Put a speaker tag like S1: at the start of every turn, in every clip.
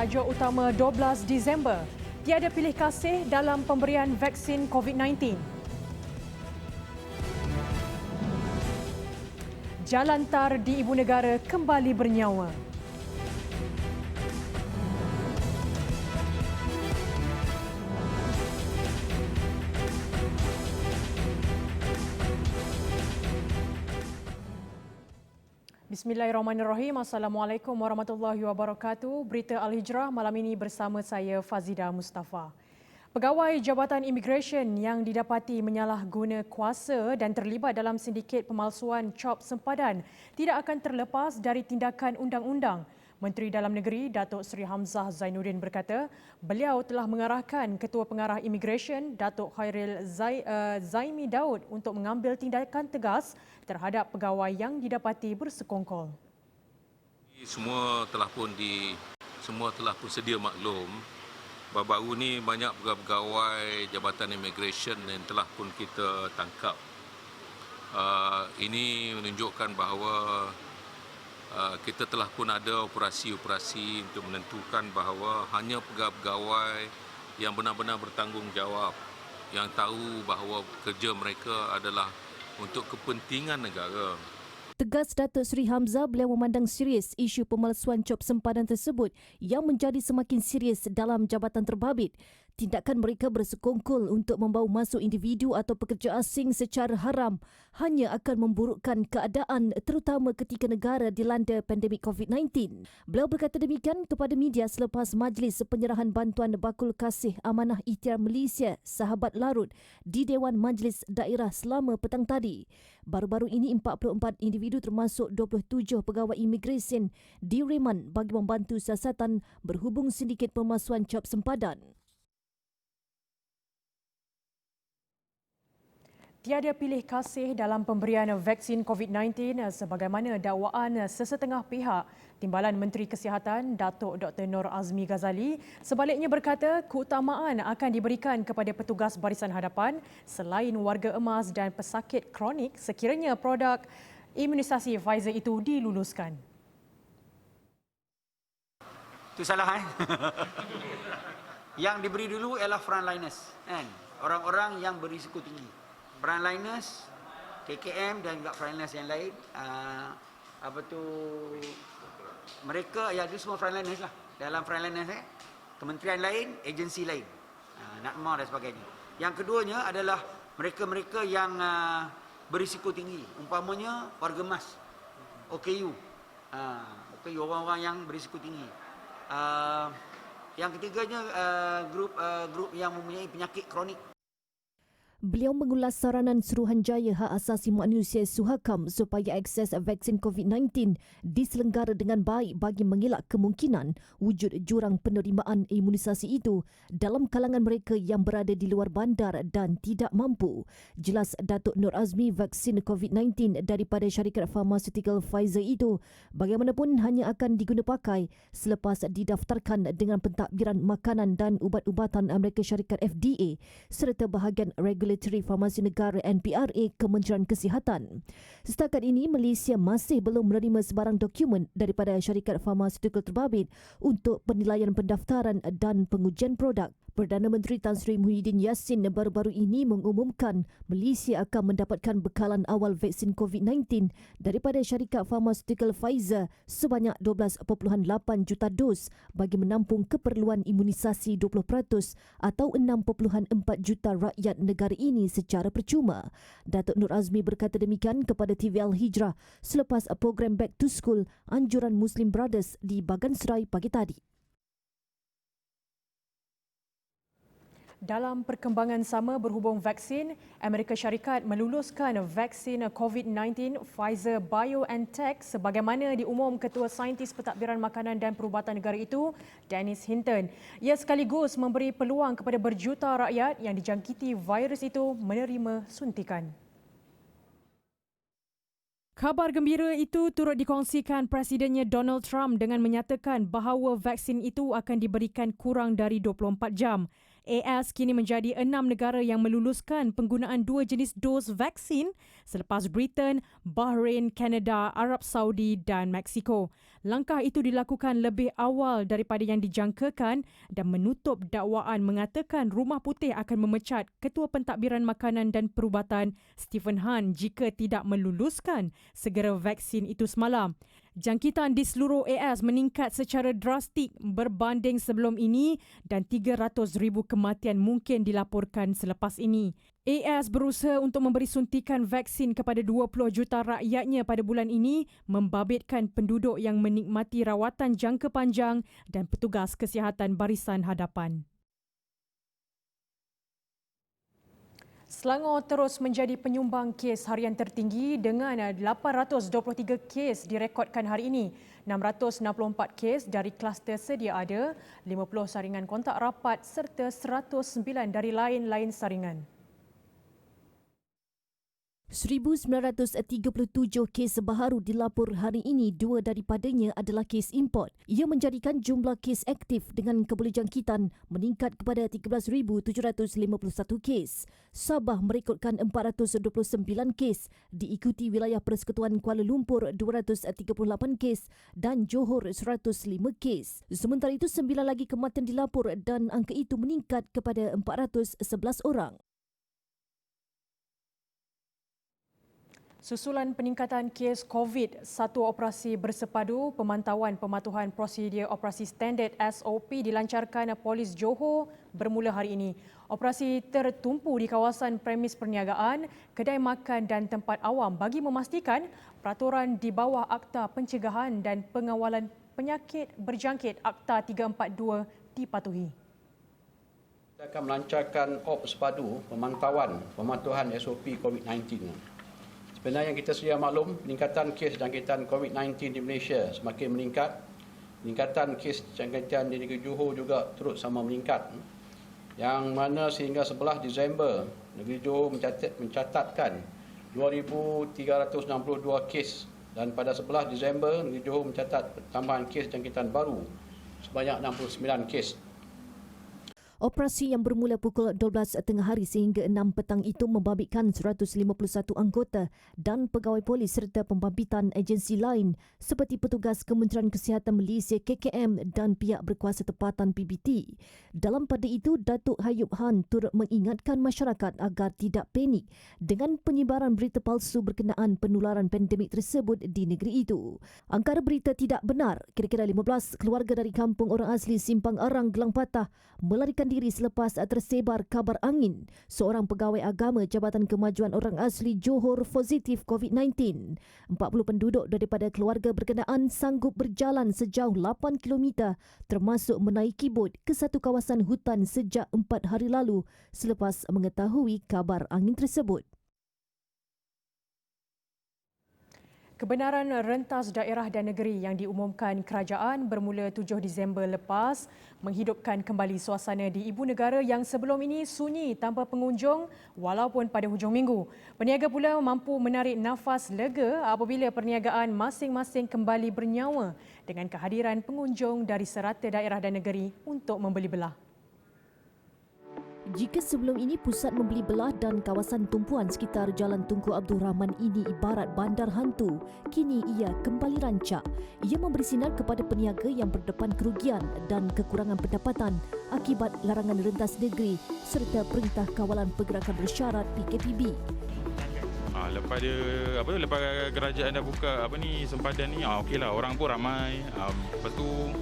S1: tajuk utama 12 Disember. Tiada pilih kasih dalam pemberian vaksin COVID-19. Jalan tar di ibu negara kembali bernyawa. Bismillahirrahmanirrahim. Assalamualaikum warahmatullahi wabarakatuh. Berita Al-Hijrah malam ini bersama saya Fazida Mustafa. Pegawai Jabatan Imigresen yang didapati menyalahguna kuasa dan terlibat dalam sindiket pemalsuan cop sempadan tidak akan terlepas dari tindakan undang-undang. Menteri Dalam Negeri Datuk Seri Hamzah Zainuddin berkata, beliau telah mengarahkan Ketua Pengarah Imigresen Datuk Khairil Zaimi Daud untuk mengambil tindakan tegas terhadap pegawai yang didapati bersekongkol.
S2: Semua telah pun sedia maklum baru-baru ni banyak pegawai Jabatan Imigresen yang telah pun kita tangkap. Ini menunjukkan bahawa kita telah pun ada operasi-operasi untuk menentukan bahawa hanya pegawai yang benar-benar bertanggungjawab, yang tahu bahawa kerja mereka adalah untuk kepentingan negara.
S3: Tegas Datuk Seri Hamzah, beliau memandang serius isu pemalsuan cop sempadan tersebut yang menjadi semakin serius dalam jabatan terbabit. Tindakan mereka bersekongkol untuk membawa masuk individu atau pekerja asing secara haram hanya akan memburukkan keadaan terutama ketika negara dilanda pandemik COVID-19. Beliau berkata demikian kepada media selepas majlis penyerahan bantuan bakul kasih Amanah Ikhtiar Malaysia Sahabat Larut di Dewan Majlis Daerah selama petang tadi. Baru-baru ini 44 individu termasuk 27 pegawai imigresen direman bagi membantu siasatan berhubung sindiket pemalsuan cop sempadan.
S1: Tiada pilih kasih dalam pemberian vaksin COVID-19 sebagaimana dakwaan sesetengah pihak. Timbalan Menteri Kesihatan Datuk Dr. Nur Azmi Ghazali sebaliknya berkata keutamaan akan diberikan kepada petugas barisan hadapan selain warga emas dan pesakit kronik sekiranya produk imunisasi Pfizer itu diluluskan.
S4: Itu salah Yang diberi dulu ialah frontliners, kan? Orang-orang yang berisiko tinggi. Frontliners, KKM dan juga frontliners yang lain, mereka ya itu semua frontliners lah. Dalam frontliners kementerian lain, agensi lain, NATMA dan sebagainya. Yang keduanya adalah mereka-mereka yang berisiko tinggi, umpamanya warga emas, OKU, orang-orang yang berisiko tinggi. Yang ketiganya grup yang mempunyai penyakit kronik.
S3: Beliau mengulas saranan Suruhanjaya Hak Asasi Manusia Suhakam supaya akses vaksin COVID-19 diselenggara dengan baik bagi mengelak kemungkinan wujud jurang penerimaan imunisasi itu dalam kalangan mereka yang berada di luar bandar dan tidak mampu. Jelas Datuk Nur Azmi, vaksin COVID-19 daripada syarikat farmasetikal Pfizer itu bagaimanapun hanya akan diguna pakai selepas didaftarkan dengan pentadbiran makanan dan ubat-ubatan Amerika Syarikat FDA serta bahagian Regulatory Farmasi Negara NPRA Kementerian Kesihatan. Setakat ini, Malaysia masih belum menerima sebarang dokumen daripada syarikat farmasetikal terbabit untuk penilaian pendaftaran dan pengujian produk. Perdana Menteri Tan Sri Muhyiddin Yassin baru-baru ini mengumumkan Malaysia akan mendapatkan bekalan awal vaksin COVID-19 daripada syarikat farmasetikal Pfizer sebanyak 12.8 juta dos bagi menampung keperluan imunisasi 20% atau 6.4 juta rakyat negara ini secara percuma. Datuk Nur Azmi berkata demikian kepada TV Al-Hijrah selepas program Back to School anjuran Muslim Brothers di Bagan Serai pagi tadi.
S1: Dalam perkembangan sama berhubung vaksin, Amerika Syarikat meluluskan vaksin COVID-19 Pfizer BioNTech sebagaimana diumum Ketua Saintis Pentadbiran Makanan dan Perubatan Negara itu, Dennis Hinton. Ia sekaligus memberi peluang kepada berjuta rakyat yang dijangkiti virus itu menerima suntikan. Khabar gembira itu turut dikongsikan Presidennya Donald Trump dengan menyatakan bahawa vaksin itu akan diberikan kurang dari 24 jam. AS kini menjadi 6 negara yang meluluskan penggunaan 2 jenis dos vaksin selepas Britain, Bahrain, Kanada, Arab Saudi dan Mexico. Langkah itu dilakukan lebih awal daripada yang dijangkakan dan menutup dakwaan mengatakan Rumah Putih akan memecat Ketua Pentadbiran Makanan dan Perubatan Stephen Hahn jika tidak meluluskan segera vaksin itu semalam. Jangkitan di seluruh AS meningkat secara drastik berbanding sebelum ini dan 300,000 kematian mungkin dilaporkan selepas ini. AS berusaha untuk memberi suntikan vaksin kepada 20 juta rakyatnya pada bulan ini, membabitkan penduduk yang menikmati rawatan jangka panjang dan petugas kesihatan barisan hadapan. Selangor terus menjadi penyumbang kes harian tertinggi dengan 823 kes direkodkan hari ini. 664 kes dari kluster sedia ada, 50 saringan kontak rapat serta 109 dari lain-lain saringan.
S3: 1,937 kes baharu dilapor hari ini, 2 daripadanya adalah kes import. Ia menjadikan jumlah kes aktif dengan kebolehjangkitan meningkat kepada 13,751 kes. Sabah merekodkan 429 kes, diikuti wilayah Persekutuan Kuala Lumpur 238 kes dan Johor 105 kes. Sementara itu, 9 lagi kematian dilapor dan angka itu meningkat kepada 411 orang.
S1: Susulan peningkatan kes COVID, satu operasi bersepadu pemantauan pematuhan prosedur operasi standard SOP dilancarkan Polis Johor bermula hari ini. Operasi tertumpu di kawasan premis perniagaan, kedai makan dan tempat awam bagi memastikan peraturan di bawah Akta Pencegahan dan Pengawalan Penyakit Berjangkit Akta 342 dipatuhi.
S5: Kita akan melancarkan op sepadu pemantauan SOP COVID-19. Sebenarnya yang kita sedia maklum, peningkatan kes jangkitan COVID-19 di Malaysia semakin meningkat. Peningkatan kes jangkitan di negeri Johor juga turut sama meningkat. Yang mana sehingga 11 Disember, negeri Johor mencatatkan 2,362 kes. Dan pada 11 Disember, negeri Johor mencatat tambahan kes jangkitan baru sebanyak 69 kes.
S3: Operasi yang bermula pukul 12 tengah hari sehingga 6 petang itu membabitkan 151 anggota dan pegawai polis serta pembabitan agensi lain seperti petugas Kementerian Kesihatan Malaysia KKM dan pihak berkuasa tempatan PBT. Dalam pada itu, Datuk Hayub Han turut mengingatkan masyarakat agar tidak panik dengan penyebaran berita palsu berkenaan penularan pandemik tersebut di negeri itu. Angkara berita tidak benar, kira-kira 15 keluarga dari kampung orang asli Simpang Arang, Gelang Patah melarikan diri selepas tersebar kabar angin seorang pegawai agama Jabatan Kemajuan Orang Asli Johor positif COVID-19. 40 penduduk daripada keluarga berkenaan sanggup berjalan sejauh 8 km termasuk menaiki bot ke satu kawasan hutan sejak 4 hari lalu selepas mengetahui kabar angin tersebut.
S1: Kebenaran rentas daerah dan negeri yang diumumkan kerajaan bermula 7 Disember lepas menghidupkan kembali suasana di ibu negara yang sebelum ini sunyi tanpa pengunjung walaupun pada hujung minggu. Peniaga pula mampu menarik nafas lega apabila perniagaan masing-masing kembali bernyawa dengan kehadiran pengunjung dari serata daerah dan negeri untuk membeli belah.
S3: Jika sebelum ini pusat membeli belah dan kawasan tumpuan sekitar Jalan Tunku Abdul Rahman ini ibarat bandar hantu, kini ia kembali rancak. Ia memberi sinar kepada peniaga yang berdepan kerugian dan kekurangan pendapatan akibat larangan rentas negeri serta Perintah Kawalan Pergerakan Bersyarat PKPB.
S6: Lepas kerajaan dah buka sempadan ni, okeylah, orang pun ramai. Lepas tu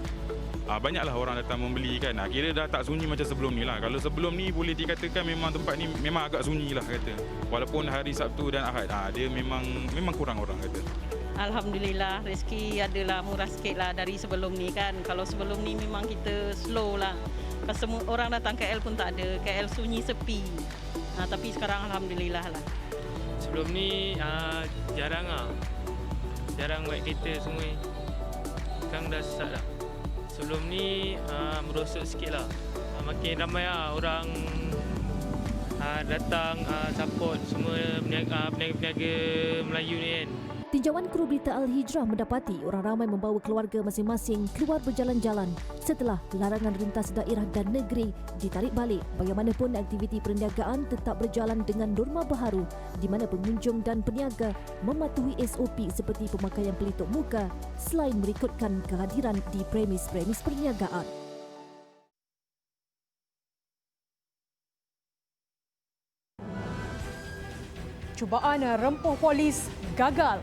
S6: banyaklah orang datang membeli kan. Kira dah tak sunyi macam sebelum ni lah. Kalau sebelum ni boleh dikatakan memang tempat ni memang agak sunyi lah kata. Walaupun hari Sabtu dan Ahad dia memang kurang orang kata.
S7: Alhamdulillah, rezeki adalah murah sikit lah dari sebelum ni kan. Kalau sebelum ni memang kita slow lah. Semua orang datang KL pun tak ada. KL sunyi sepi. Tapi sekarang Alhamdulillah lah.
S8: Sebelum ni jarang naik kereta semua. Sekarang dah start dah. Sebelum ni merosot sikit lah. Makin ramai orang datang support semua peniaga Melayu ni kan.
S3: Tinjauan kru berita Al-Hijrah mendapati orang ramai membawa keluarga masing-masing keluar berjalan-jalan setelah larangan rentas daerah dan negeri ditarik balik. Bagaimanapun, aktiviti perniagaan tetap berjalan dengan norma baharu di mana pengunjung dan peniaga mematuhi SOP seperti pemakaian pelitup muka selain merikutkan kehadiran di premis-premis perniagaan.
S1: Cubaan rempuh polis gagal.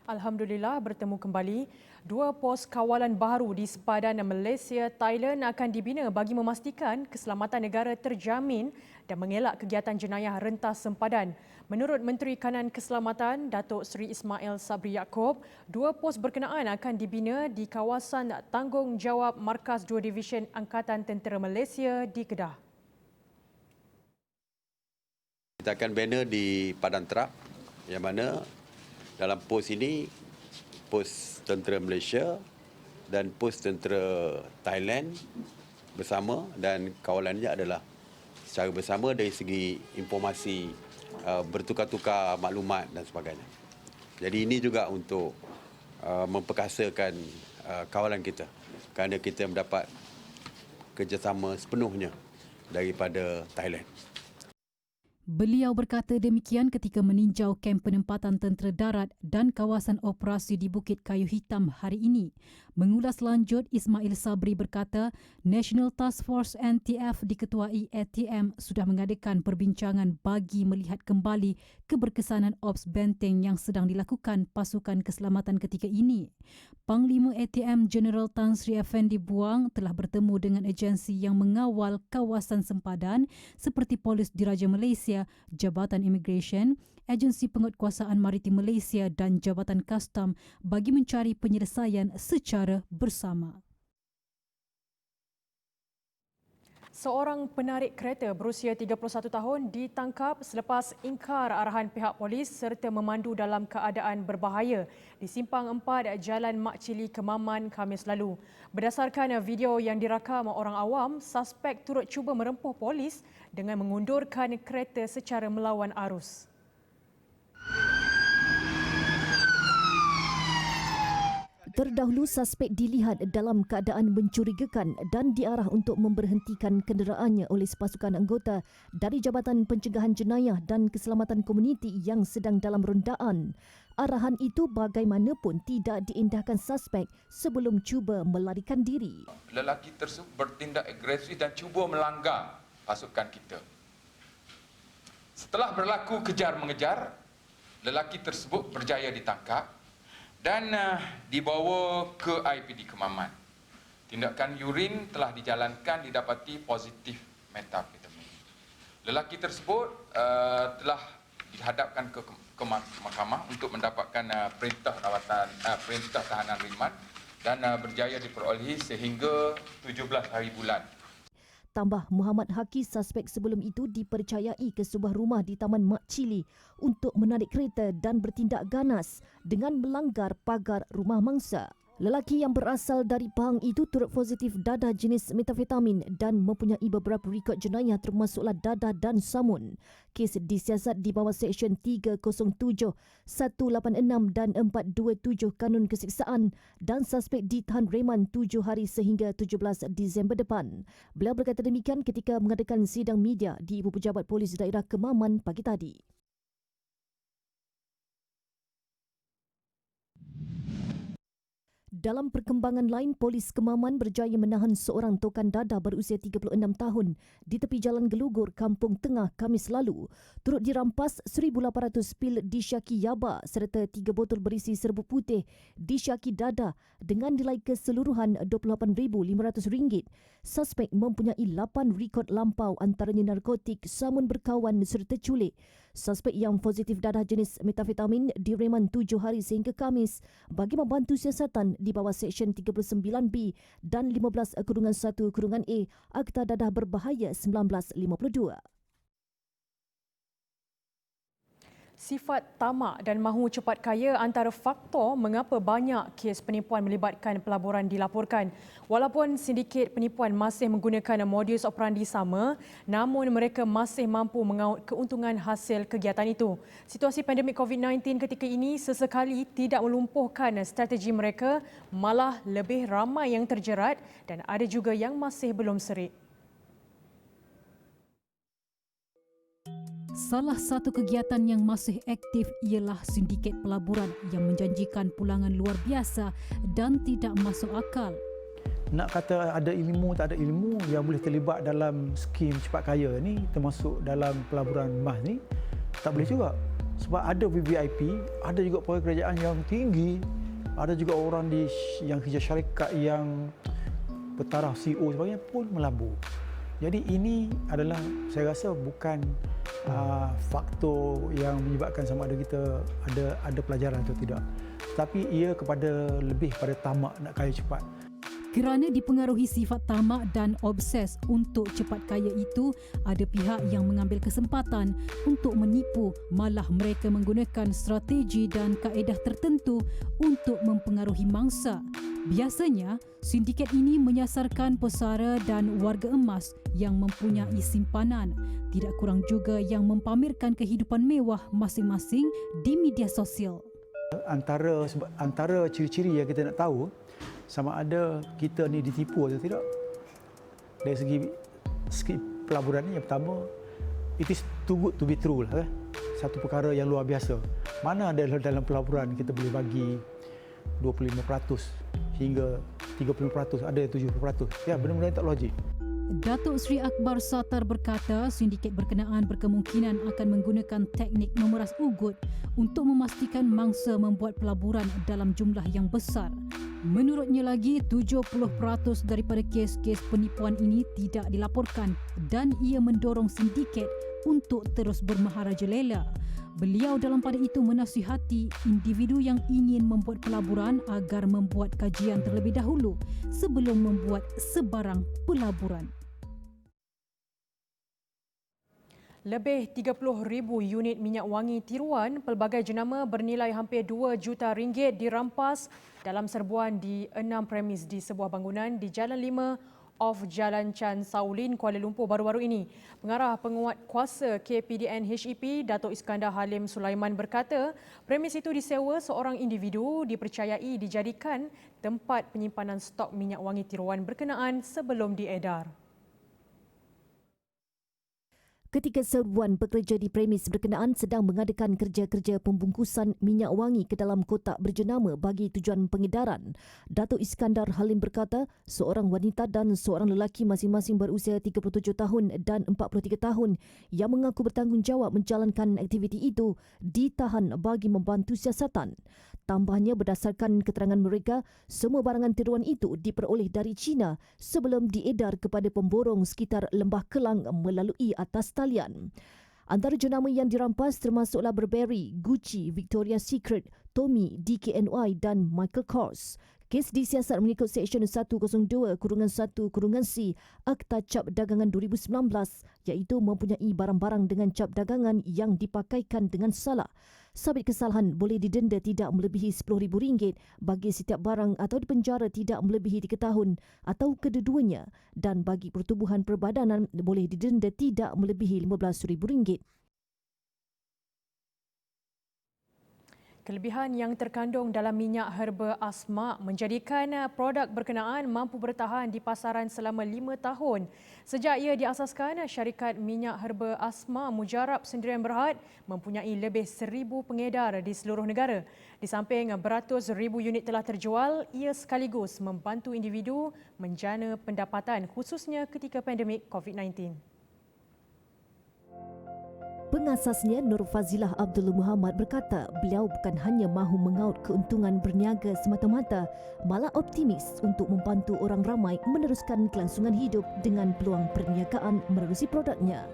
S1: Alhamdulillah bertemu kembali. 2 pos kawalan baru di sepadan Malaysia, Thailand akan dibina bagi memastikan keselamatan negara terjamin dan mengelak kegiatan jenayah rentas sempadan. Menurut Menteri Kanan Keselamatan, Datuk Seri Ismail Sabri Yaakob, 2 pos berkenaan akan dibina di kawasan tanggungjawab Markas 2 Divisyen Angkatan Tentera Malaysia di Kedah.
S9: Kita akan bina di Padang Terak yang mana dalam pos ini pos tentera Malaysia dan pos tentera Thailand bersama dan kawalannya adalah secara bersama dari segi informasi, bertukar-tukar maklumat dan sebagainya. Jadi ini juga untuk memperkasakan kawalan kita kerana kita mendapat kerjasama sepenuhnya daripada Thailand.
S10: Beliau berkata demikian ketika meninjau kamp penempatan tentera darat dan kawasan operasi di Bukit Kayu Hitam hari ini. Mengulas lanjut, Ismail Sabri berkata National Task Force NTF diketuai ATM sudah mengadakan perbincangan bagi melihat kembali keberkesanan Ops Benteng yang sedang dilakukan pasukan keselamatan ketika ini. Panglima ATM Jeneral Tan Sri Effendi Buang telah bertemu dengan agensi yang mengawal kawasan sempadan seperti Polis Diraja Malaysia, Jabatan Imigresen, Agensi Penguatkuasaan Maritim Malaysia dan Jabatan Kastam bagi mencari penyelesaian secara bersama.
S1: Seorang penarik kereta berusia 31 tahun ditangkap selepas ingkar arahan pihak polis serta memandu dalam keadaan berbahaya di Simpang 4 Jalan Mak Cili, Kemaman, Khamis lalu. Berdasarkan video yang dirakam orang awam, suspek turut cuba merempuh polis dengan mengundurkan kereta secara melawan arus.
S3: Terdahulu, suspek dilihat dalam keadaan mencurigakan dan diarah untuk memberhentikan kenderaannya oleh sepasukan anggota dari Jabatan Pencegahan Jenayah dan Keselamatan Komuniti yang sedang dalam rondaan. Arahan itu bagaimanapun tidak diindahkan suspek sebelum cuba melarikan diri.
S11: Lelaki tersebut bertindak agresif dan cuba melanggar pasukan kita. Setelah berlaku kejar-mengejar, lelaki tersebut berjaya ditangkap dan dibawa ke IPD Kemaman. Tindakan urin telah dijalankan, didapati positif metafetamin. Lelaki tersebut telah dihadapkan ke mahkamah untuk mendapatkan perintah tahanan riman dan berjaya diperolehi sehingga 17 hari bulan.
S3: Tambah Muhammad Haki, suspek sebelum itu dipercayai ke sebuah rumah di Taman Mak Cili untuk menarik kereta dan bertindak ganas dengan melanggar pagar rumah mangsa. Lelaki yang berasal dari Pahang itu turut positif dadah jenis metafetamin dan mempunyai beberapa rekod jenayah termasuklah dadah dan samun. Kes disiasat di bawah Seksyen 307, 186 dan 427 Kanun Keseksaan dan suspek ditahan reman 7 hari sehingga 17 Disember depan. Beliau berkata demikian ketika mengadakan sidang media di Ibu Pejabat Polis Daerah Kemaman pagi tadi. Dalam perkembangan lain, Polis Kemaman berjaya menahan seorang tokan dadah berusia 36 tahun di tepi Jalan Gelugur, Kampung Tengah, Khamis lalu. Turut dirampas 1,800 pil disyaki yaba serta 3 botol berisi serbuk putih disyaki dadah dengan nilai keseluruhan RM28,500. Suspek mempunyai 8 rekod lampau antaranya narkotik, samun berkawan serta culik. Suspek yang positif dadah jenis metafetamin direman 7 hari sehingga Khamis bagi membantu siasatan di bawah Seksyen 39B dan 15-1-A Akta Dadah Berbahaya 1952.
S1: Sifat tamak dan mahu cepat kaya antara faktor mengapa banyak kes penipuan melibatkan pelaburan dilaporkan. Walaupun sindiket penipuan masih menggunakan modus operandi sama, namun mereka masih mampu mengaut keuntungan hasil kegiatan itu. Situasi pandemik COVID-19 ketika ini sesekali tidak melumpuhkan strategi mereka, malah lebih ramai yang terjerat dan ada juga yang masih belum serik.
S10: Salah satu kegiatan yang masih aktif ialah sindiket pelaburan yang menjanjikan pulangan luar biasa dan tidak masuk akal.
S12: Nak kata ada ilmu tak ada ilmu yang boleh terlibat dalam skim cepat kaya ni, termasuk dalam pelaburan emas ni, tak boleh juga. Sebab ada VVIP, ada juga pegawai kerajaan yang tinggi, ada juga orang yang kerja syarikat yang bertaraf CEO sebagainya pun melabur. Jadi ini adalah, saya rasa bukan faktor yang menyebabkan sama ada kita ada pelajaran atau tidak. Tapi ia lebih pada tamak nak kaya cepat.
S10: Kerana dipengaruhi sifat tamak dan obses untuk cepat kaya itu, ada pihak yang mengambil kesempatan untuk menipu, malah mereka menggunakan strategi dan kaedah tertentu untuk mempengaruhi mangsa. Biasanya, sindiket ini menyasarkan pesara dan warga emas yang mempunyai simpanan. Tidak kurang juga yang mempamerkan kehidupan mewah masing-masing di media sosial.
S12: Antara ciri-ciri yang kita nak tahu sama ada kita ni ditipu atau tidak. Dari segi pelaburan ni, yang pertama, it is too good to be true lah. Satu perkara yang luar biasa. Mana dalam pelaburan kita boleh bagi 25% hingga 30%, ada 70%. Ya, benda-benda tak logik.
S10: Datuk Seri Akbar Sattar berkata sindiket berkenaan berkemungkinan akan menggunakan teknik memeras ugut untuk memastikan mangsa membuat pelaburan dalam jumlah yang besar. Menurutnya lagi, 70% daripada kes-kes penipuan ini tidak dilaporkan dan ia mendorong sindiket untuk terus bermaharajalela. Beliau dalam pada itu menasihati individu yang ingin membuat pelaburan agar membuat kajian terlebih dahulu sebelum membuat sebarang pelaburan.
S1: Lebih 30,000 unit minyak wangi tiruan pelbagai jenama bernilai hampir 2 juta ringgit dirampas dalam serbuan di 6 premis di sebuah bangunan di Jalan 5 off Jalan Chan Saulin, Kuala Lumpur baru-baru ini. Pengarah penguat kuasa KPDN HEP, Datuk Iskandar Halim Sulaiman berkata, premis itu disewa seorang individu dipercayai dijadikan tempat penyimpanan stok minyak wangi tiruan berkenaan sebelum diedar.
S3: Ketika serbuan pekerja di premis berkenaan sedang mengadakan kerja-kerja pembungkusan minyak wangi ke dalam kotak berjenama bagi tujuan pengedaran, Datuk Iskandar Halim berkata seorang wanita dan seorang lelaki masing-masing berusia 37 tahun dan 43 tahun yang mengaku bertanggungjawab menjalankan aktiviti itu ditahan bagi membantu siasatan. Tambahnya, berdasarkan keterangan mereka, semua barangan tiruan itu diperoleh dari China sebelum diedar kepada pemborong sekitar Lembah Kelang melalui atas talian. Antara jenama yang dirampas termasuklah Burberry, Gucci, Victoria's Secret, Tommy, DKNY dan Michael Kors. Kes disiasat mengikut Seksyen 102-1-C Akta Cap Dagangan 2019 iaitu mempunyai barang-barang dengan cap dagangan yang dipakaikan dengan salah. Sabit kesalahan boleh didenda tidak melebihi RM10,000 bagi setiap barang atau dipenjara tidak melebihi 3 tahun atau kedua-duanya, dan bagi pertubuhan perbadanan boleh didenda tidak melebihi RM15,000.
S1: Kelebihan yang terkandung dalam minyak herba Asma menjadikan produk berkenaan mampu bertahan di pasaran selama 5 tahun. Sejak ia diasaskan, syarikat minyak herba Asma Mujarab Sendirian Berhad mempunyai lebih 1,000 pengedar di seluruh negara. Di samping beratus ribu unit telah terjual, ia sekaligus membantu individu menjana pendapatan khususnya ketika pandemik COVID-19.
S3: Pengasasnya Nur Fazilah Abdul Muhammad berkata beliau bukan hanya mahu mengaut keuntungan berniaga semata-mata, malah optimis untuk membantu orang ramai meneruskan kelangsungan hidup dengan peluang perniagaan menerusi produknya.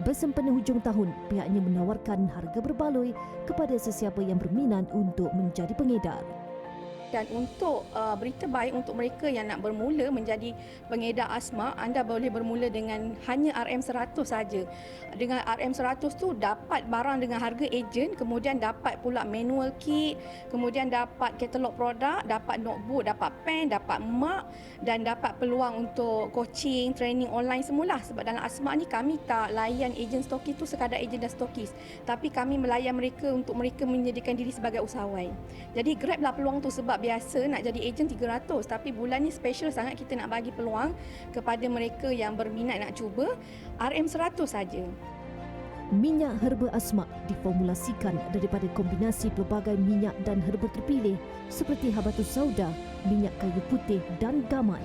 S3: Bersempena hujung tahun, pihaknya menawarkan harga berbaloi kepada sesiapa yang berminat untuk menjadi pengedar.
S13: Dan untuk berita baik untuk mereka yang nak bermula menjadi pengedar asma, anda boleh bermula dengan hanya RM100 saja. Dengan RM100 tu dapat barang dengan harga ejen, kemudian dapat pula manual kit, kemudian dapat katalog produk, dapat notebook, dapat pen, dapat mak dan dapat peluang untuk coaching, training online semula. Sebab dalam asma ni kami tak layan ejen stokis tu sekadar ejen dan stokis, tapi kami melayan mereka untuk mereka menyediakan diri sebagai usahawan. Jadi grablah peluang tu sebab biasa nak jadi ejen 300, tapi bulan ni special sangat kita nak bagi peluang kepada mereka yang berminat nak cuba RM100 saja.
S3: Minyak herba asma diformulasikan daripada kombinasi pelbagai minyak dan herba terpilih seperti habatus sauda, minyak kayu putih dan gaman.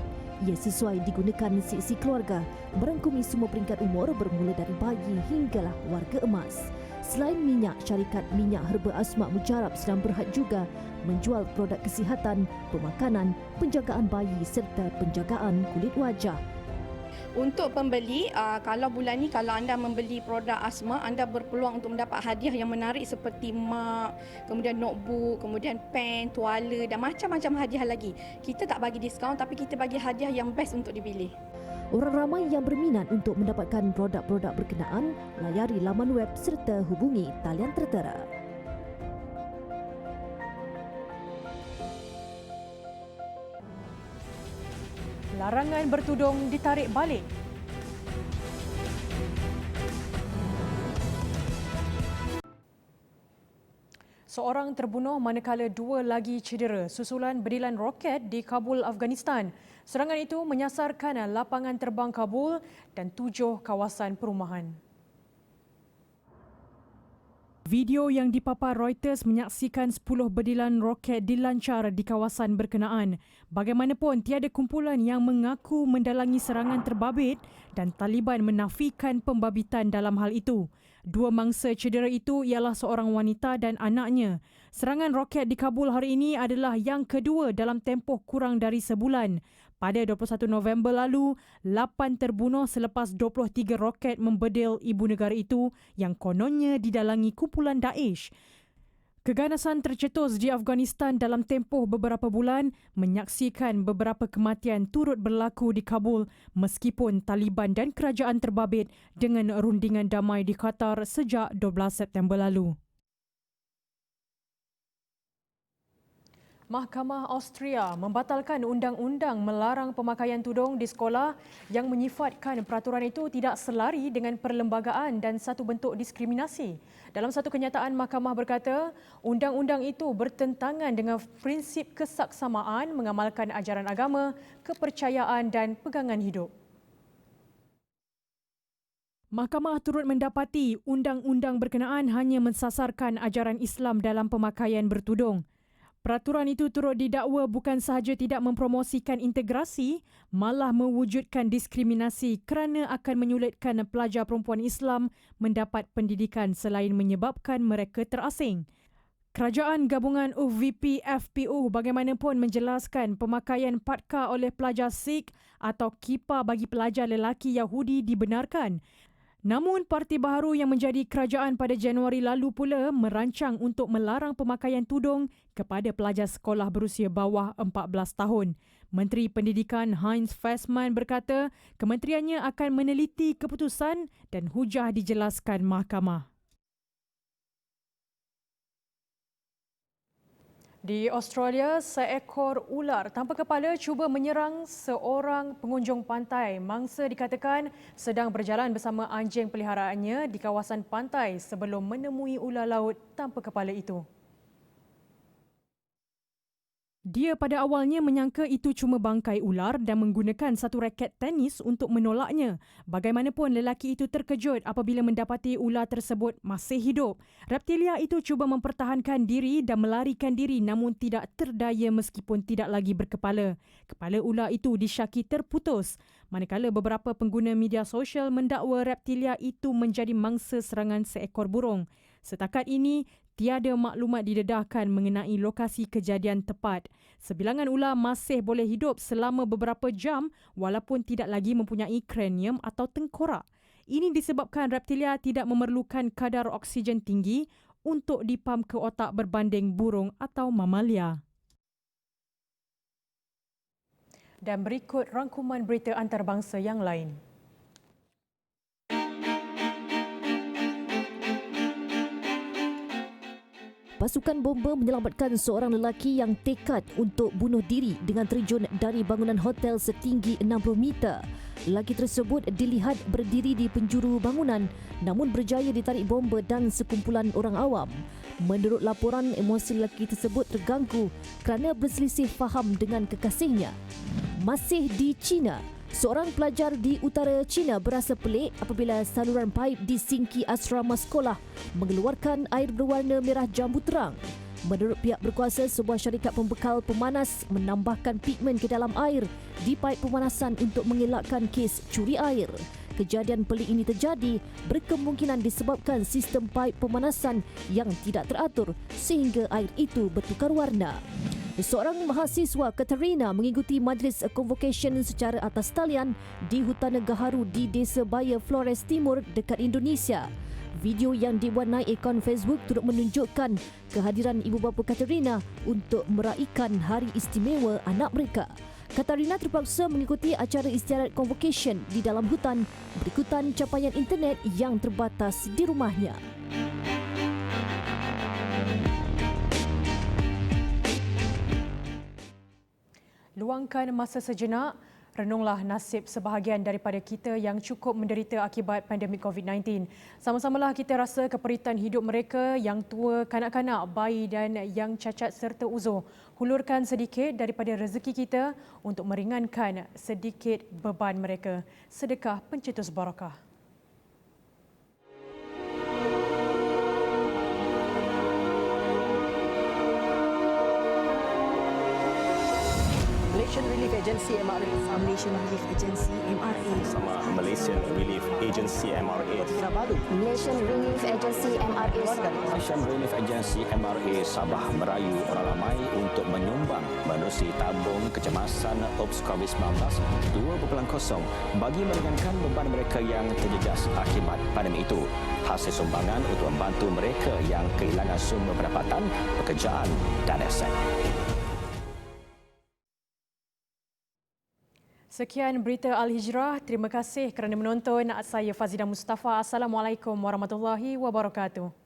S3: Ia sesuai digunakan si keluarga, merangkumi semua peringkat umur bermula dari bayi hinggalah warga emas. Selain minyak, syarikat minyak herba asma Mujarab sedang berhad juga menjual produk kesihatan, pemakanan, penjagaan bayi serta penjagaan kulit wajah.
S13: Untuk pembeli, kalau bulan ni kalau anda membeli produk asma, anda berpeluang untuk mendapat hadiah yang menarik seperti mak, kemudian notebook, kemudian pen, tuala dan macam-macam hadiah lagi. Kita tak bagi diskaun tapi kita bagi hadiah yang best untuk dipilih.
S3: Orang ramai yang berminat untuk mendapatkan produk-produk berkenaan, layari laman web serta hubungi talian tertera.
S1: Larangan bertudung ditarik balik. Seorang terbunuh manakala 2 lagi cedera susulan bedilan roket di Kabul, Afghanistan. Serangan itu menyasarkan lapangan terbang Kabul dan 7 kawasan perumahan. Video yang dipapar Reuters menyaksikan 10 bedilan roket dilancar di kawasan berkenaan. Bagaimanapun, tiada kumpulan yang mengaku mendalangi serangan terbabit dan Taliban menafikan pembabitan dalam hal itu. 2 mangsa cedera itu ialah seorang wanita dan anaknya. Serangan roket di Kabul hari ini adalah yang kedua dalam tempoh kurang dari sebulan. Pada 21 November lalu, 8 terbunuh selepas 23 roket membedil ibu negara itu yang kononnya didalangi kumpulan Daesh. Keganasan tercetus di Afghanistan dalam tempoh beberapa bulan menyaksikan beberapa kematian turut berlaku di Kabul meskipun Taliban dan kerajaan terbabit dengan rundingan damai di Qatar sejak 12 September lalu. Mahkamah Austria membatalkan undang-undang melarang pemakaian tudung di sekolah yang menyifatkan peraturan itu tidak selari dengan perlembagaan dan satu bentuk diskriminasi. Dalam satu kenyataan, mahkamah berkata undang-undang itu bertentangan dengan prinsip kesaksamaan, mengamalkan ajaran agama, kepercayaan dan pegangan hidup. Mahkamah turut mendapati undang-undang berkenaan hanya mensasarkan ajaran Islam dalam pemakaian bertudung. Peraturan itu turut didakwa bukan sahaja tidak mempromosikan integrasi, malah mewujudkan diskriminasi kerana akan menyulitkan pelajar perempuan Islam mendapat pendidikan selain menyebabkan mereka terasing. Kerajaan Gabungan UVP FPU bagaimanapun menjelaskan pemakaian patka oleh pelajar Sikh atau kippah bagi pelajar lelaki Yahudi dibenarkan. Namun, parti baharu yang menjadi kerajaan pada Januari lalu pula merancang untuk melarang pemakaian tudung kepada pelajar sekolah berusia bawah 14 tahun. Menteri Pendidikan Heinz Fassmann berkata kementeriannya akan meneliti keputusan dan hujah dijelaskan mahkamah. Di Australia, seekor ular tanpa kepala cuba menyerang seorang pengunjung pantai. Mangsa dikatakan sedang berjalan bersama anjing peliharaannya di kawasan pantai sebelum menemui ular laut tanpa kepala itu. Dia pada awalnya menyangka itu cuma bangkai ular dan menggunakan satu raket tenis untuk menolaknya. Bagaimanapun, lelaki itu terkejut apabila mendapati ular tersebut masih hidup. Reptilia itu cuba mempertahankan diri dan melarikan diri namun tidak terdaya meskipun tidak lagi berkepala. Kepala ular itu disyaki terputus. Manakala beberapa pengguna media sosial mendakwa reptilia itu menjadi mangsa serangan seekor burung. Setakat ini, tiada maklumat didedahkan mengenai lokasi kejadian tepat. Sebilangan ular masih boleh hidup selama beberapa jam walaupun tidak lagi mempunyai kranium atau tengkorak. Ini disebabkan reptilia tidak memerlukan kadar oksigen tinggi untuk dipam ke otak berbanding burung atau mamalia. Dan berikut rangkuman berita antarabangsa yang lain.
S3: Pasukan bomba menyelamatkan seorang lelaki yang tekad untuk bunuh diri dengan terjun dari bangunan hotel setinggi 60 meter. Lelaki tersebut dilihat berdiri di penjuru bangunan namun berjaya ditarik bomba dan sekumpulan orang awam. Menurut laporan, emosi lelaki tersebut terganggu kerana berselisih faham dengan kekasihnya. Masih di China, seorang pelajar di utara China berasa pelik apabila saluran paip di sinki asrama sekolah mengeluarkan air berwarna merah jambu terang. Menurut pihak berkuasa, sebuah syarikat pembekal pemanas menambahkan pigmen ke dalam air di paip pemanasan untuk mengelakkan kes curi air. Kejadian pelik ini terjadi berkemungkinan disebabkan sistem paip pemanasan yang tidak teratur sehingga air itu bertukar warna. Seorang mahasiswa Katarina mengikuti majlis convocation secara atas talian di hutan Gaharu di Desa Baya Flores Timur dekat Indonesia. Video yang dibuat naik akaun Facebook turut menunjukkan kehadiran ibu bapa Katarina untuk meraihkan hari istimewa anak mereka. Katarina terpaksa mengikuti acara istiadat convocation di dalam hutan berikutan capaian internet yang terbatas di rumahnya.
S1: Luangkan masa sejenak, renunglah nasib sebahagian daripada kita yang cukup menderita akibat pandemik COVID-19. Sama-samalah kita rasa keperitan hidup mereka yang tua, kanak-kanak, bayi dan yang cacat serta uzur. Hulurkan sedikit daripada rezeki kita untuk meringankan sedikit beban mereka. Sedekah pencetus barakah.
S14: Malaysian Relief Agency MRA. Malaysian Relief Agency MRA.
S15: Sama Malaysian Relief Agency MRA.
S16: Malaysian Relief Agency MRA.
S15: Malaysian Relief Agency MRA Sabah merayu orang ramai untuk menyumbang menerusi tabung kecemasan OPS COVID-19 2.0 bagi meringankan beban mereka yang terjejas akibat pandemik itu. Hasil sumbangan untuk membantu mereka yang kehilangan sumber pendapatan, pekerjaan dan aset.
S1: Sekian berita Al-Hijrah. Terima kasih kerana menonton. Saya Fazidah Mustafa. Assalamualaikum warahmatullahi wabarakatuh.